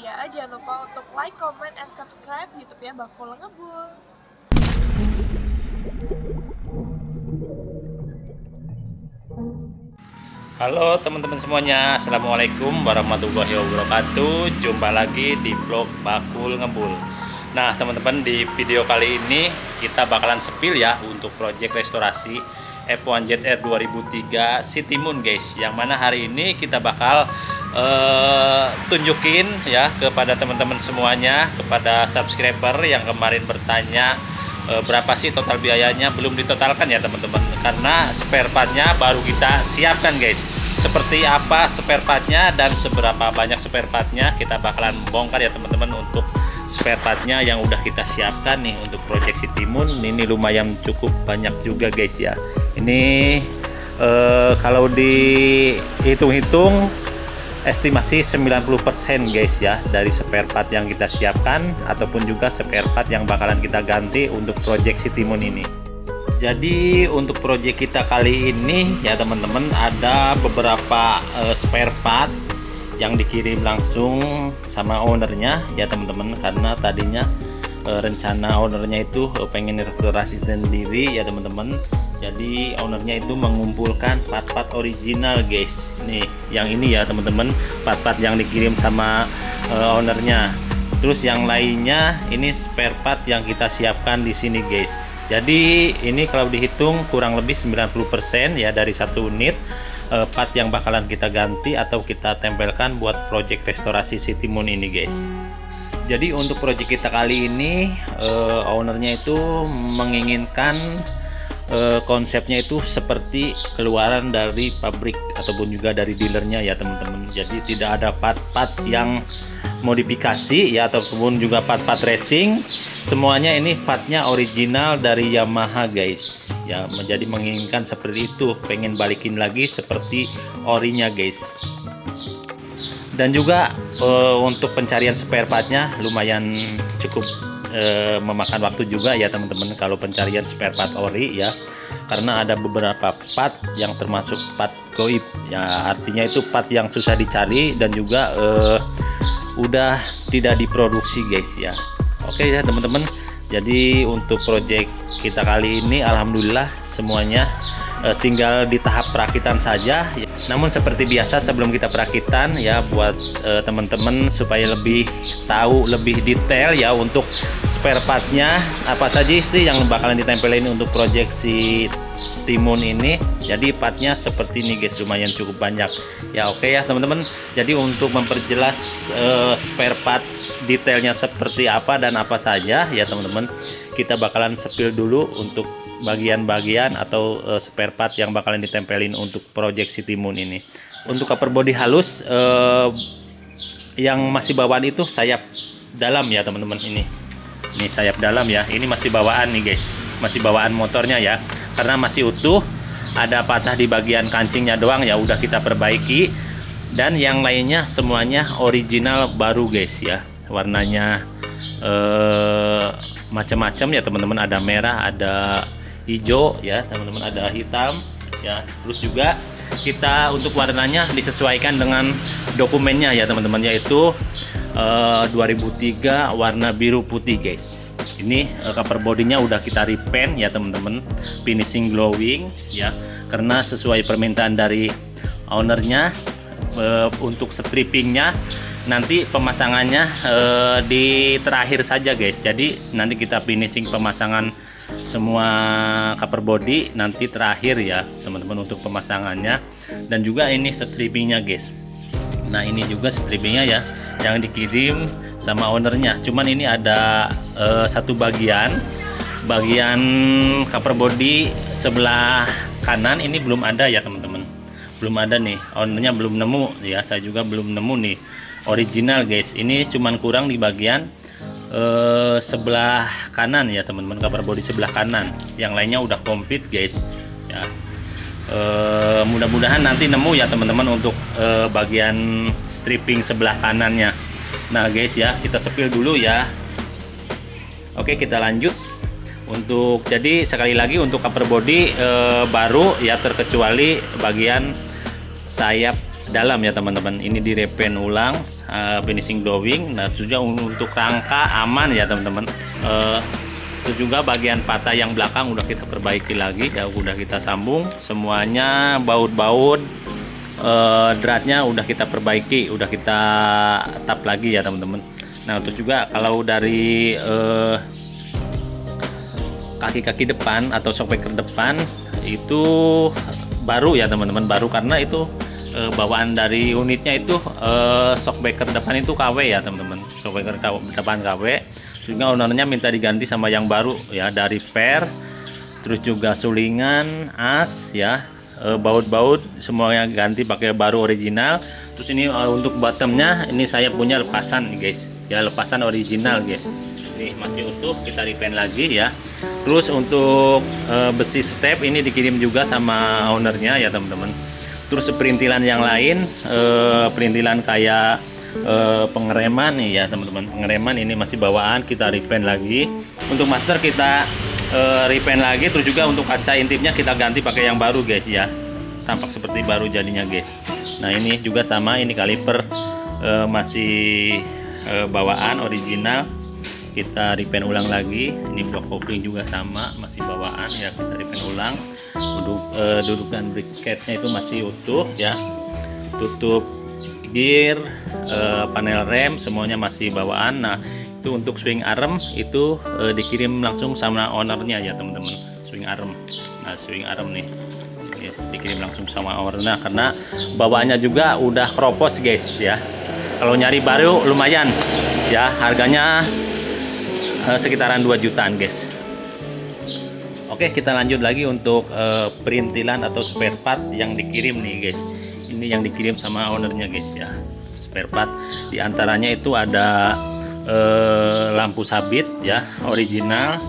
dia, jangan lupa untuk like, comment, and subscribe YouTube-nya Bakul Ngebul. Halo teman-teman semuanya, assalamualaikum warahmatullahi wabarakatuh. Jumpa lagi di vlog Bakul Ngebul. Nah teman-teman, di video kali ini kita bakalan spill ya untuk project restorasi F1ZR 2003 City Moon guys. Yang mana hari ini kita bakal tunjukin ya kepada teman-teman semuanya, kepada subscriber yang kemarin bertanya berapa sih total biayanya. Belum ditotalkan ya teman-teman, karena spare partnya baru kita siapkan guys. Seperti apa spare partnya dan seberapa banyak spare partnya kita bakalan bongkar ya teman-teman. Untuk spare partnya yang udah kita siapkan nih untuk project City Moon ini lumayan cukup banyak juga guys ya. Ini kalau dihitung-hitung estimasi 90% guys ya dari spare part yang kita siapkan ataupun juga spare part yang bakalan kita ganti untuk project City Moon ini. Jadi untuk project kita kali ini ya teman-teman, ada beberapa spare part yang dikirim langsung sama ownernya ya teman-teman, karena tadinya rencana ownernya itu pengen restorasi sendiri ya teman-teman. Jadi ownernya itu mengumpulkan part-part original guys. Nih yang ini ya teman-teman, part-part yang dikirim sama ownernya. Terus yang lainnya ini spare part yang kita siapkan di sini guys. Jadi ini kalau dihitung kurang lebih 90% ya dari satu unit part yang bakalan kita ganti atau kita tempelkan buat project restorasi City Moon ini guys. Jadi untuk project kita kali ini ownernya itu menginginkan konsepnya itu seperti keluaran dari pabrik ataupun juga dari dealernya ya teman-teman. Jadi tidak ada part-part yang modifikasi ya ataupun juga part-part racing. Semuanya ini partnya original dari Yamaha guys ya. Menjadi menginginkan seperti itu, pengen balikin lagi seperti orinya guys. Dan juga untuk pencarian spare partnya lumayan cukup memakan waktu juga ya teman-teman kalau pencarian spare part ori ya, karena ada beberapa part yang termasuk part goib ya, artinya itu part yang susah dicari dan juga udah tidak diproduksi guys ya. Oke ya teman-teman, jadi untuk project kita kali ini alhamdulillah semuanya tinggal di tahap perakitan saja. Namun seperti biasa sebelum kita perakitan ya, buat teman-teman supaya lebih tahu lebih detail ya untuk spare partnya apa saja sih yang bakalan ditempelin untuk project si City Moon ini. Jadi partnya seperti ini guys, lumayan cukup banyak ya. Oke ya teman-teman, jadi untuk memperjelas spare part detailnya seperti apa dan apa saja ya teman-teman, kita bakalan spill dulu untuk bagian-bagian atau spare part yang bakalan ditempelin untuk project City Moon ini. Untuk cover body halus yang masih bawaan itu sayap dalam ya teman-teman. Ini sayap dalam ya, ini masih bawaan nih guys, masih bawaan motornya ya, karena masih utuh. Ada patah di bagian kancingnya doang ya, udah kita perbaiki. Dan yang lainnya semuanya original baru guys ya. Warnanya macam-macam ya teman-teman, ada merah, ada hijau ya teman-teman, ada hitam ya. Terus juga kita untuk warnanya disesuaikan dengan dokumennya ya teman-teman, yaitu 2003 warna biru putih guys. Ini cover bodinya udah kita repaint ya teman-teman, finishing glowing ya, karena sesuai permintaan dari ownernya. Untuk strippingnya nanti pemasangannya di terakhir saja guys. Jadi nanti kita finishing pemasangan semua cover body nanti terakhir ya teman-teman untuk pemasangannya. Dan juga ini strippingnya guys. Nah ini juga strippingnya ya yang dikirim sama ownernya. Cuman ini ada satu bagian cover body sebelah kanan ini belum ada ya teman-teman, belum ada nih, ownernya belum nemu ya, saya juga belum nemu nih original guys. Ini cuman kurang di bagian sebelah kanan ya teman-teman, cover body sebelah kanan. Yang lainnya udah komplit guys ya. Mudah-mudahan nanti nemu ya teman-teman untuk bagian stripping sebelah kanannya. Nah guys ya, kita spill dulu ya. Oke, kita lanjut. Jadi sekali lagi untuk cover body baru ya, terkecuali bagian sayap dalam ya teman-teman. Ini di repaint ulang, finishing drawing. Nah juga untuk rangka aman ya teman-teman. Itu juga bagian patah yang belakang udah kita perbaiki lagi ya, udah kita sambung semuanya, baut-baut dratnya udah kita perbaiki, udah kita tap lagi ya teman-teman. Nah terus juga kalau dari kaki-kaki depan atau shockbreaker depan itu baru ya teman-teman, baru karena itu bawaan dari unitnya itu shockbreaker depan itu KW ya teman-teman, shockbreaker depan KW. Juga ownernya minta diganti sama yang baru ya, dari per, terus juga sulingan, as ya, baut-baut semuanya ganti pakai baru original. Terus ini untuk bottomnya ini saya punya lepasan nih guys ya, lepasan original guys. Ini masih utuh, kita repaint lagi ya. Terus untuk besi step ini dikirim juga sama ownernya ya teman-teman. Terus perintilan yang lain, perintilan kayak pengereman nih ya teman-teman, pengereman ini masih bawaan, kita repaint lagi. Untuk master kita repaint lagi. Terus juga untuk kaca intipnya kita ganti pakai yang baru guys ya, tampak seperti baru jadinya guys. Nah ini juga sama, ini kaliper masih bawaan original, kita repaint ulang lagi. Ini blok kopling juga sama, masih bawaan ya, kita repaint ulang. Untuk dudukan bracketnya itu masih utuh ya, tutup gear, panel rem semuanya masih bawaan. Nah itu untuk swing arm itu dikirim langsung sama ownernya ya teman-teman, swing arm. Nah swing arm nih ya, dikirim langsung sama ownernya karena bawaannya juga udah kropos guys ya. Kalau nyari baru lumayan ya, harganya sekitaran 2 jutaan guys. Oke, kita lanjut lagi untuk perintilan atau spare part yang dikirim nih guys. Ini yang dikirim sama ownernya guys ya, spare part. Di antaranya itu ada lampu sabit ya original,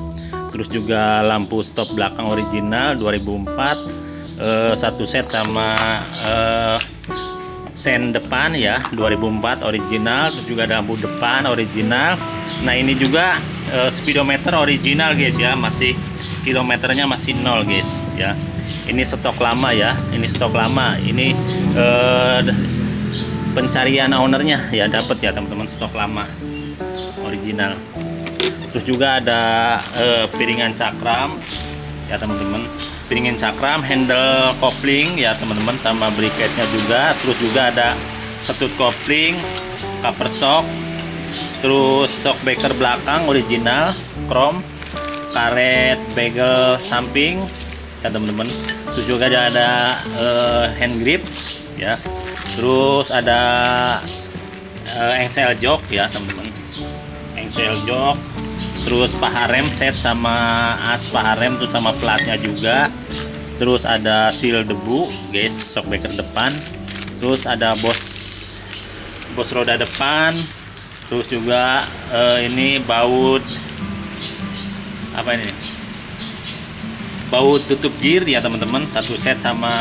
terus juga lampu stop belakang original 2004, satu set sama sen depan ya 2004 original. Terus juga ada lampu depan original. Nah ini juga speedometer original guys ya, masih kilometernya masih 0 guys ya. Ini stok lama ya, ini stok lama. Ini pencarian ownernya ya, dapat ya teman-teman, stok lama original. Terus juga ada piringan cakram ya teman-teman, piringan cakram, handle kopling ya teman-teman, sama bracketnya juga. Terus juga ada setut kopling, cover shock, terus shockbreaker belakang original chrome, karet bagel samping ya teman-teman. Terus juga ada hand grip ya. Terus ada engsel jok ya teman-teman, engsel jok. Terus paha rem set sama as paha rem tuh sama platnya juga. Terus ada seal debu guys, shockbreaker depan. Terus ada bos roda depan. Terus juga ini baut apa ini, baut tutup gear ya teman-teman, satu set sama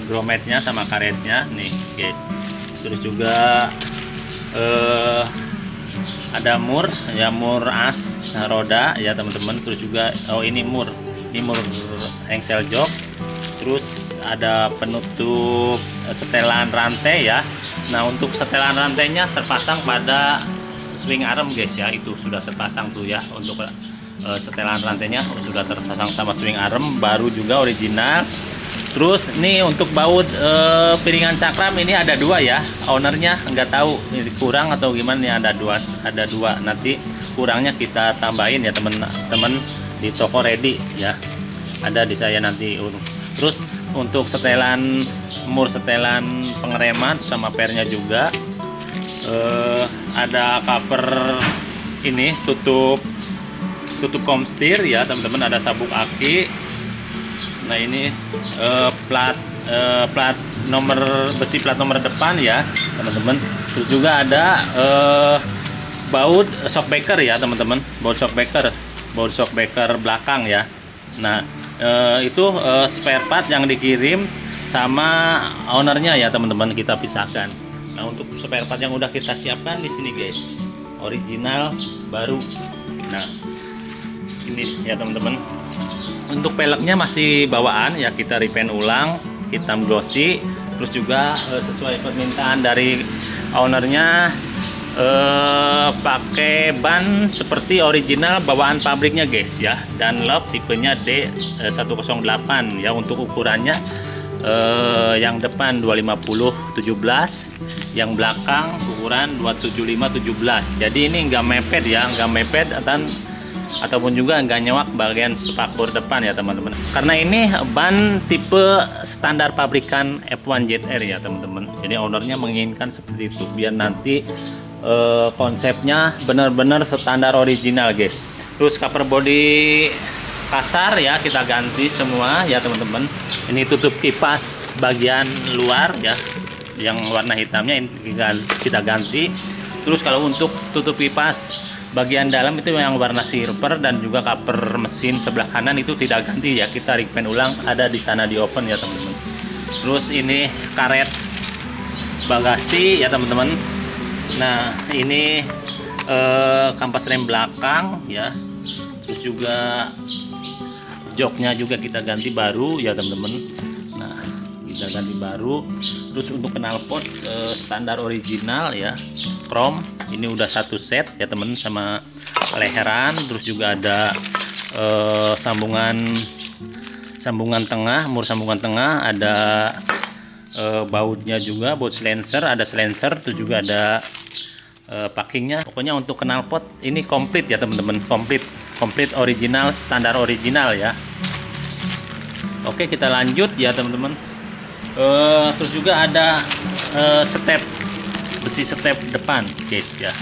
grometnya sama karetnya nih guys. Terus juga ada mur ya, mur as roda ya teman-teman. Terus juga ini mur engsel jok. Terus ada penutup setelan rantai ya. Nah untuk setelan rantainya terpasang pada swing arm guys ya, itu sudah terpasang tuh ya. Untuk setelan rantainya sudah terpasang sama swing arm, baru juga original. Terus nih untuk baut piringan cakram ini ada 2 ya, ownernya nggak tahu ini kurang atau gimana nih, ada dua. Nanti kurangnya kita tambahin ya teman-teman, di toko ready ya, ada di saya nanti. Terus untuk setelan mur, setelan pengereman sama pernya juga ada cover ini, tutup komstir ya teman-teman, ada sabuk aki. Nah ini plat nomor besi, plat nomor depan ya teman-teman. Terus juga ada baut shockbreaker ya teman-teman, baut shockbreaker belakang ya. Nah itu spare part yang dikirim sama ownernya ya teman-teman, kita pisahkan. Nah untuk spare part yang udah kita siapkan di sini guys, original baru. Nah ini ya teman-teman, untuk peleknya masih bawaan ya, kita repaint ulang, hitam glossy. Terus juga sesuai permintaan dari ownernya, pakai ban seperti original bawaan pabriknya guys ya, Dunlop tipenya D108 ya. Untuk ukurannya yang depan 250/17, yang belakang ukuran 275/17. Jadi ini enggak mepet ya, enggak mepet ataupun juga enggak nyewak bagian spakbor depan ya teman-teman. Karena ini ban tipe standar pabrikan F1 ZR ya teman-teman. Jadi ownernya menginginkan seperti itu biar nanti konsepnya benar-benar standar original guys. Terus cover body kasar ya kita ganti semua ya teman-teman. Ini tutup kipas bagian luar ya, yang warna hitamnya kita ganti. Terus kalau untuk tutup kipas bagian dalam itu yang warna silver, dan juga cover mesin sebelah kanan itu tidak ganti ya, kita repaint ulang, ada di sana di open ya teman-teman. Terus ini karet bagasi ya teman-teman. Nah ini kampas rem belakang ya. Terus juga joknya juga kita ganti baru ya teman-teman. Nah kita ganti baru. Terus untuk knalpot standar original ya, chrome. Ini udah satu set ya teman, sama leheran. Terus juga ada sambungan tengah, mur sambungan tengah, ada bautnya juga, baut silencer, ada silencer. Terus juga ada packingnya. Pokoknya untuk knalpot ini komplit ya teman-teman, komplit original, standar original ya. Oke kita lanjut ya teman-teman. Terus juga ada besi step depan guys ya.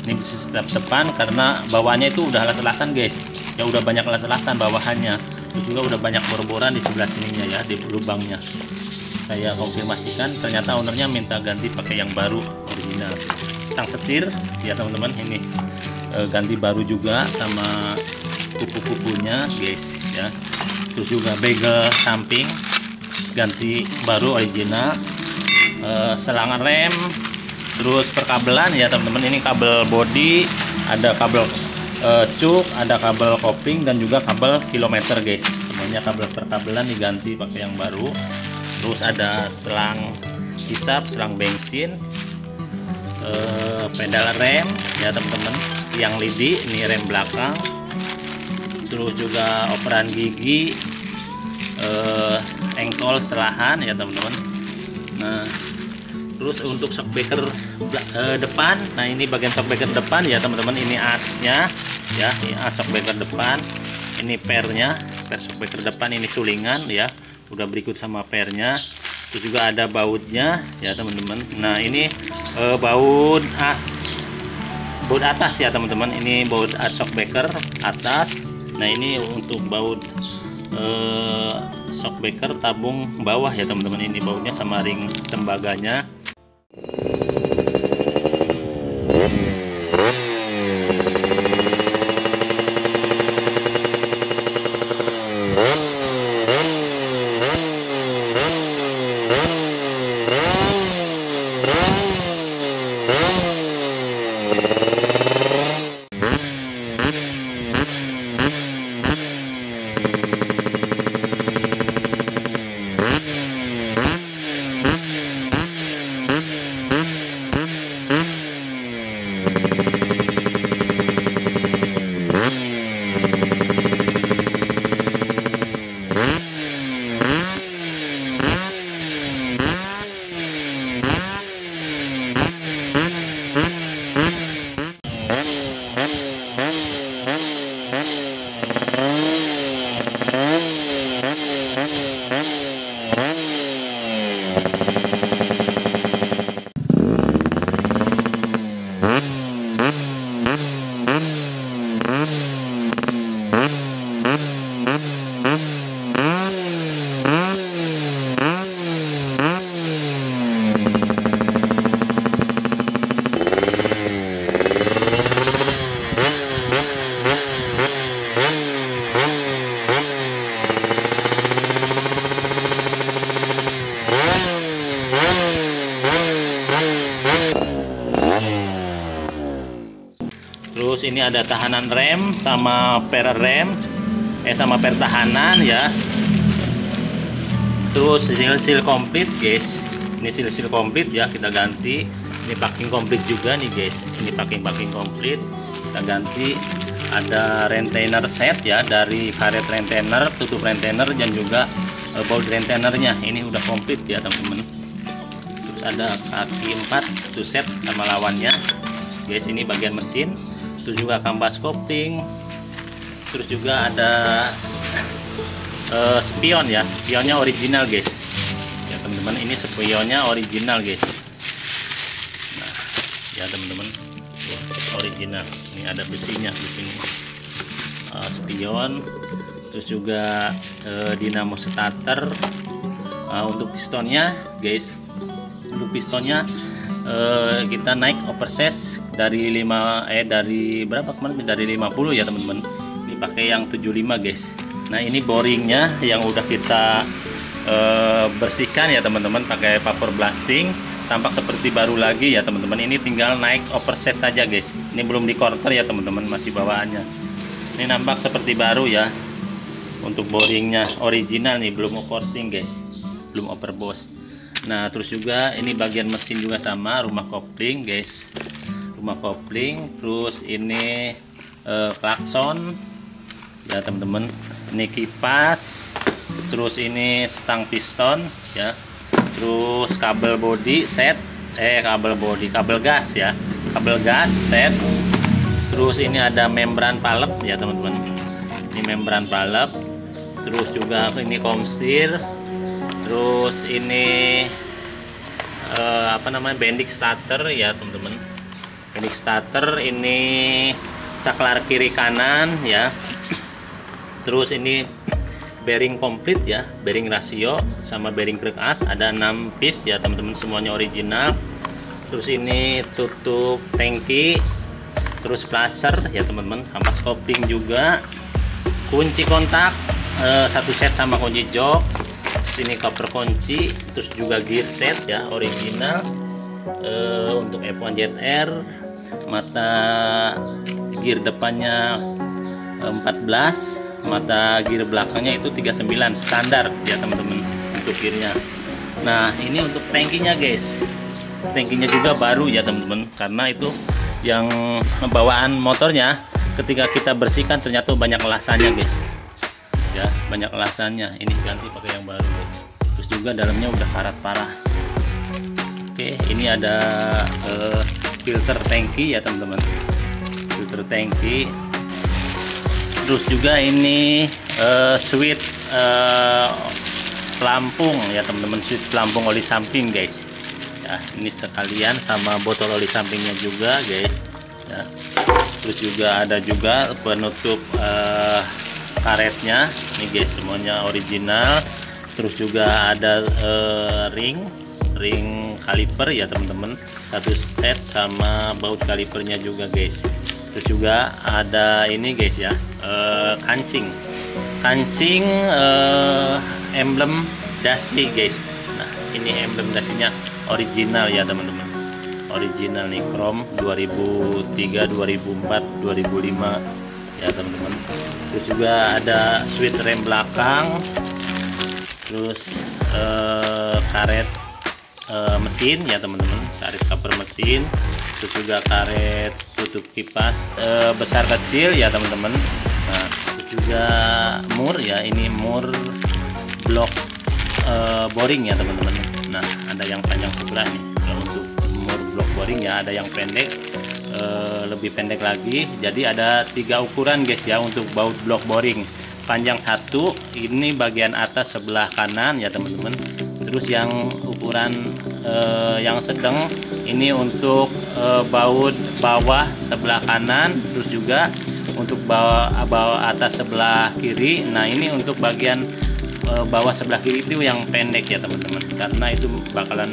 Ini besi step depan karena bawahnya itu udah las-lasan guys ya, udah banyak las-lasan bawahannya. Terus juga udah banyak bor-boran di sebelah sininya ya, di lubangnya. Saya konfirmasikan, ternyata ownernya minta ganti pakai yang baru original. Stang setir ya teman-teman, ini ganti baru juga sama kupu-kupunya guys ya. Terus juga bagel samping ganti baru original. Selang rem, terus perkabelan ya teman-teman. Ini kabel body, ada kabel cuk, ada kabel kopling, dan juga kabel kilometer guys. Semuanya kabel perkabelan diganti pakai yang baru. Terus ada selang hisap, selang bensin, pedal rem ya teman-teman, yang lidi, ini rem belakang. Terus juga operan gigi, engkol selahan ya teman-teman. Nah terus untuk shockbreaker depan, nah ini bagian shockbreaker depan ya teman-teman. Ini asnya ya, ini as shockbreaker depan. Ini pernya, per shockbreaker depan, ini sulingan ya, udah berikut sama pernya. Terus juga ada bautnya ya teman-teman. Nah ini baut atas ya teman-teman. Ini baut shockbreaker atas. Nah ini untuk baut shockbreaker tabung bawah ya teman-teman. Ini bautnya sama ring tembaganya. Terus ini ada tahanan rem sama per rem, sama per tahanan ya. Terus seal komplit guys. Ini sil komplit ya, kita ganti. Ini packing komplit juga nih guys. Ini packing komplit, kita ganti. Ada retainer set ya, dari karet retainer, tutup retainer, dan juga baut retainernya. Ini udah komplit ya teman-teman. Terus ada kaki 4 satu set sama lawannya guys. Ini bagian mesin. Terus juga kampas kopling. Terus juga ada spion ya, spionnya original guys ya teman-teman. Ini spionnya original guys. Nah ya teman-teman, original. Ini ada besinya di sini, spion. Terus juga dinamo starter. Untuk pistonnya guys, untuk pistonnya kita naik oversize dari dari berapa kemarin, dari 50 ya teman-teman. Ini pakai yang 75 guys. Nah ini boringnya yang udah kita bersihkan ya teman-teman, pakai vapor blasting, tampak seperti baru lagi ya teman-teman. Ini tinggal naik oversize saja guys. Ini belum di quarter ya teman-teman, masih bawaannya. Ini nampak seperti baru ya. Untuk boringnya original nih, belum coating guys, belum overboss. Nah terus juga ini bagian mesin juga sama, rumah kopling guys, rumah kopling. Terus ini klakson ya teman-teman. Ini kipas, terus ini stang piston ya, terus kabel body set, kabel gas ya, kabel gas set. Terus ini ada membran palep ya teman-teman, ini membran palep. Terus juga ini komstir. Terus ini bending starter ya teman-teman, bending starter. Ini saklar kiri kanan ya. Terus ini bearing komplit ya, bearing rasio sama bearing krek as, ada 6 piece ya teman-teman, semuanya original. Terus ini tutup tangki, terus plaster ya teman-teman, kampas kopling juga, kunci kontak satu set sama kunci jok. Terus ini cover kunci, terus juga gear set ya original. Untuk F1 ZR, mata gear depannya 14, mata gear belakangnya itu 39 standar ya teman-teman untuk gearnya. Nah ini untuk tangkinya guys, tangkinya juga baru ya teman-teman, karena itu yang bawaan motornya ketika kita bersihkan ternyata banyak elasannya guys ya, banyak elasannya. Ini ganti pakai yang baru guys. Terus juga dalamnya udah karat parah. Oke, ini ada filter tangki ya teman-teman, filter tangki. Terus juga ini switch pelampung ya teman-teman, switch pelampung oli samping guys ya. Ini sekalian sama botol oli sampingnya juga guys ya. Terus juga ada juga penutup karetnya nih guys, semuanya original. Terus juga ada ring kaliper ya teman-teman, satu set sama baut kalipernya juga guys. Terus juga ada ini guys ya, kancing emblem dasi guys. Nah ini emblem dasinya original ya teman-teman, original nih, chrome 2003, 2004, 2005 ya teman-teman. Terus juga ada switch rem belakang, terus karet mesin ya teman-teman, karet cover mesin. Terus juga karet tutup kipas besar kecil ya teman-teman. Nah terus juga mur ya, ini mur blok boring ya teman-teman. Nah ada yang panjang sebelah nih. Kalau untuk mur blok boring ya ada yang pendek, lebih pendek lagi. Jadi ada 3 ukuran guys ya untuk baut blok boring. Panjang 1, ini bagian atas sebelah kanan ya teman-teman. Terus yang ukuran yang sedang ini untuk baut bawah sebelah kanan. Terus juga untuk bawah atas sebelah kiri. Nah ini untuk bagian bawah sebelah kiri itu yang pendek ya teman-teman, karena itu bakalan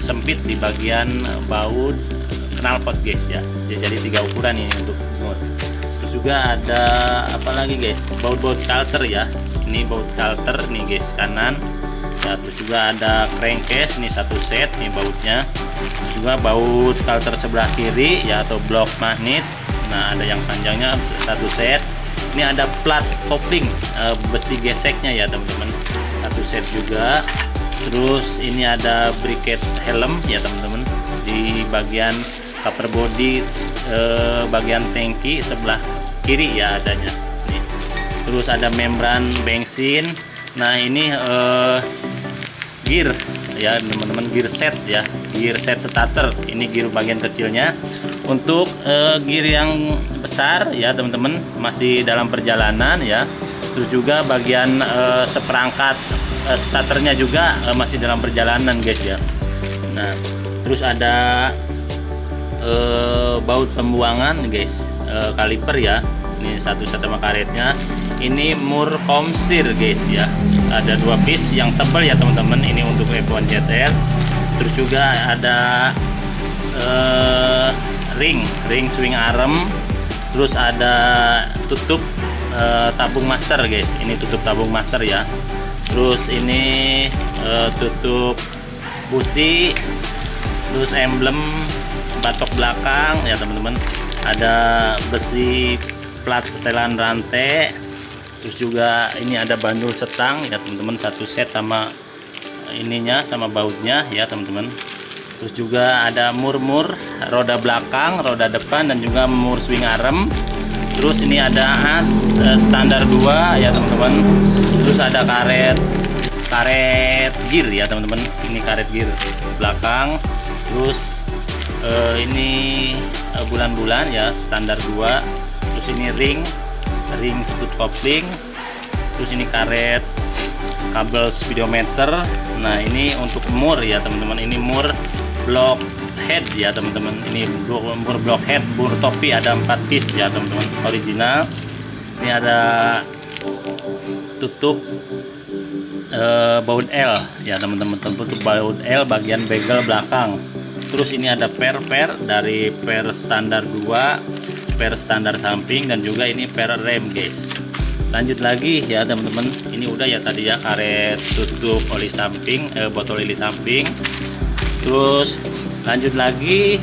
sempit di bagian baut knalpot guys ya. Jadi 3 ukuran ini untuk mur. Terus juga ada apa lagi guys, baut calter ya. Ini baut calter nih guys kanan ya. Terus juga ada crankcase nih satu set nih bautnya. Terus juga baut calter sebelah kiri ya, atau blok magnet. Nah ada yang panjangnya satu set. Ini ada plat kopling besi geseknya ya teman-teman, satu set juga. Terus ini ada bracket helm ya teman-teman, di bagian cover body bagian tangki sebelah kiri ya adanya nih. Terus ada membran bensin. Nah ini gear ya teman-teman, gear set ya, gear set starter. Ini gear bagian kecilnya. Untuk gear yang besar ya teman-teman masih dalam perjalanan ya. Terus juga bagian seperangkat starternya juga masih dalam perjalanan guys ya. Nah terus ada baut pembuangan guys, kaliper ya. Ini satu set sama karetnya. Ini mur komstir guys ya. Ada 2 piece yang tebal ya teman-teman. Ini untuk F1 ZR. Terus juga ada ring swing arm. Terus ada tutup tabung master guys. Ini tutup tabung master ya. Terus ini tutup busi. Terus emblem batok belakang ya teman-teman. Ada besi plat setelan rantai. Terus juga ini ada bandul setang ya teman-teman, satu set sama ininya sama bautnya ya teman-teman. Terus juga ada mur-mur roda belakang, roda depan, dan juga mur swing arm. Terus ini ada as standar 2 ya teman-teman. Terus ada karet gear ya teman-teman. Ini karet gear belakang. Terus ini bulan-bulan ya standar 2. Terus ini ring speed coupling. Terus ini karet kabel speedometer. Nah ini untuk mur ya teman-teman. Ini mur block head ya teman-teman. Ini mur block head, mur topi ada 4 piece ya teman-teman, original. Ini ada tutup baut L ya teman-teman, tutup baut L bagian bagel belakang. Terus ini ada per dari per standar 2, per standar samping, dan juga ini per rem guys. Lanjut lagi ya teman-teman, ini udah ya tadi ya karet tutup oli samping, botol oli samping. Terus lanjut lagi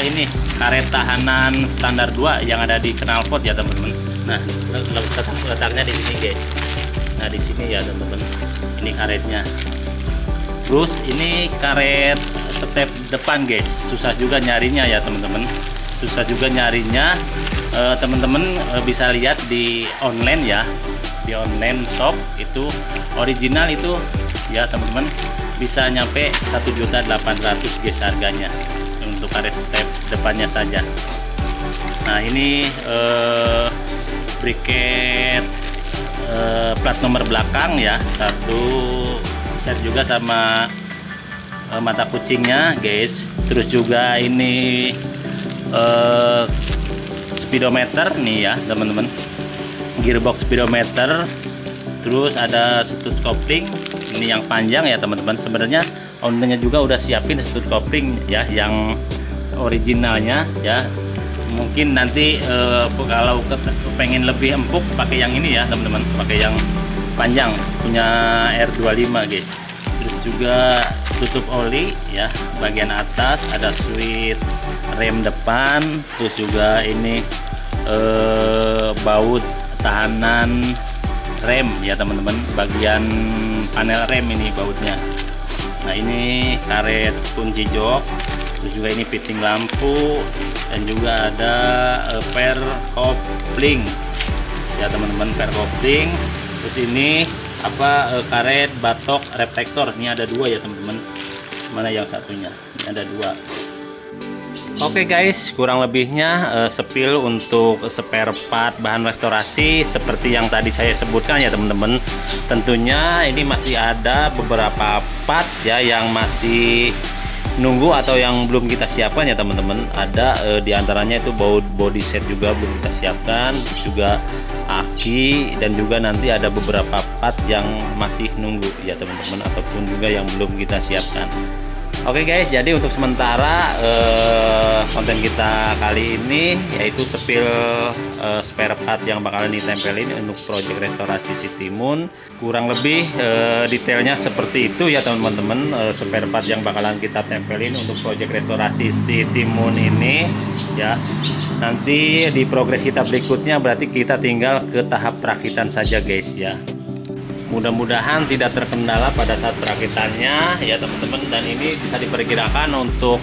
ini karet tahanan standar 2 yang ada di knalpot ya teman-teman. Nah letaknya di sini guys. Nah di sini ya teman-teman, ini karetnya. Terus ini karet step depan guys, susah juga nyarinya ya teman-teman, susah juga nyarinya. Teman-teman bisa lihat di online ya, di online shop itu original itu ya teman-teman bisa nyampe 1.800.000 guys harganya untuk karet step depannya saja. Nah ini bracket plat nomor belakang ya, satu set juga sama mata kucingnya guys. Terus juga ini speedometer nih ya teman-teman, gearbox speedometer. Terus ada setut kopling ini yang panjang ya teman-teman. Sebenarnya ownernya juga udah siapin setut kopling ya yang originalnya ya. Mungkin nanti kalau pengen lebih empuk pakai yang ini ya teman-teman, pakai yang panjang punya R25 guys. Terus juga tutup oli ya bagian atas, ada switch rem depan. Terus juga ini baut tahanan rem ya teman-teman, bagian panel rem ini bautnya. Nah ini karet kunci jok. Terus juga ini fitting lampu, dan juga ada per kopling ya teman-teman, per kopling. Terus ini apa karet batok reflektor. Ini ada 2 ya teman-teman. Mana yang satunya? Ini ada 2. Oke guys, kurang lebihnya spill untuk spare part bahan restorasi seperti yang tadi saya sebutkan ya teman-teman. Tentunya ini masih ada beberapa part ya yang masih nunggu atau yang belum kita siapkan ya teman-teman. Ada diantaranya itu baut body set juga belum kita siapkan, juga aki, dan juga nanti ada beberapa part yang masih nunggu ya teman-teman, ataupun juga yang belum kita siapkan. Oke guys, jadi untuk sementara konten kita kali ini yaitu spill spare part yang bakalan ditempelin untuk project restorasi Citimun. Kurang lebih detailnya seperti itu ya teman-teman, spare part yang bakalan kita tempelin untuk project restorasi Citimun ini ya. Nanti di progres kita berikutnya berarti kita tinggal ke tahap perakitan saja guys ya. Mudah-mudahan tidak terkendala pada saat perakitannya ya teman-teman, dan ini bisa diperkirakan untuk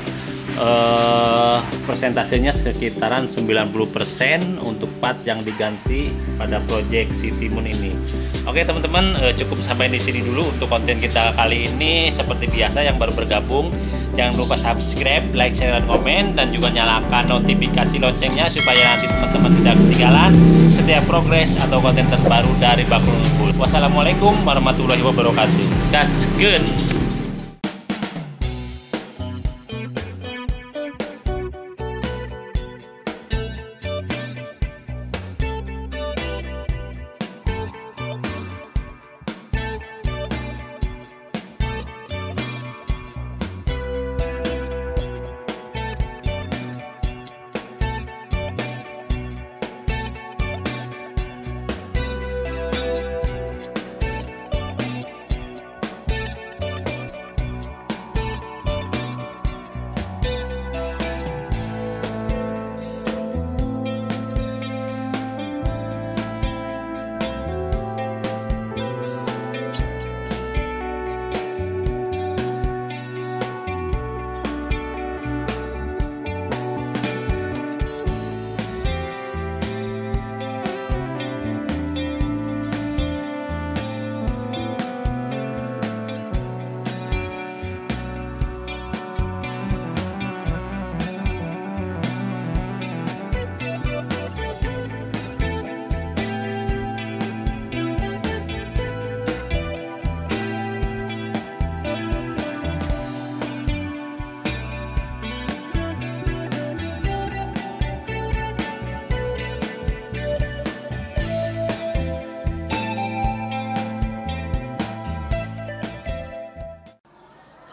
persentasenya sekitaran 90% untuk part yang diganti pada project Citimun ini. Oke teman-teman, cukup sampai di sini dulu untuk konten kita kali ini. Seperti biasa, yang baru bergabung jangan lupa subscribe, like, share, dan komen, dan juga nyalakan notifikasi loncengnya supaya nanti teman-teman tidak ketinggalan setiap progres atau konten terbaru dari Bakul Ngebul. Wassalamualaikum warahmatullahi wabarakatuh. Gaskeun.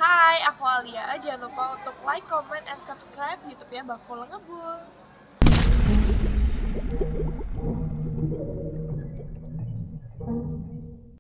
Hai, aku Alia. Jangan lupa untuk like, comment, and subscribe YouTube-nya Bakul Ngebul.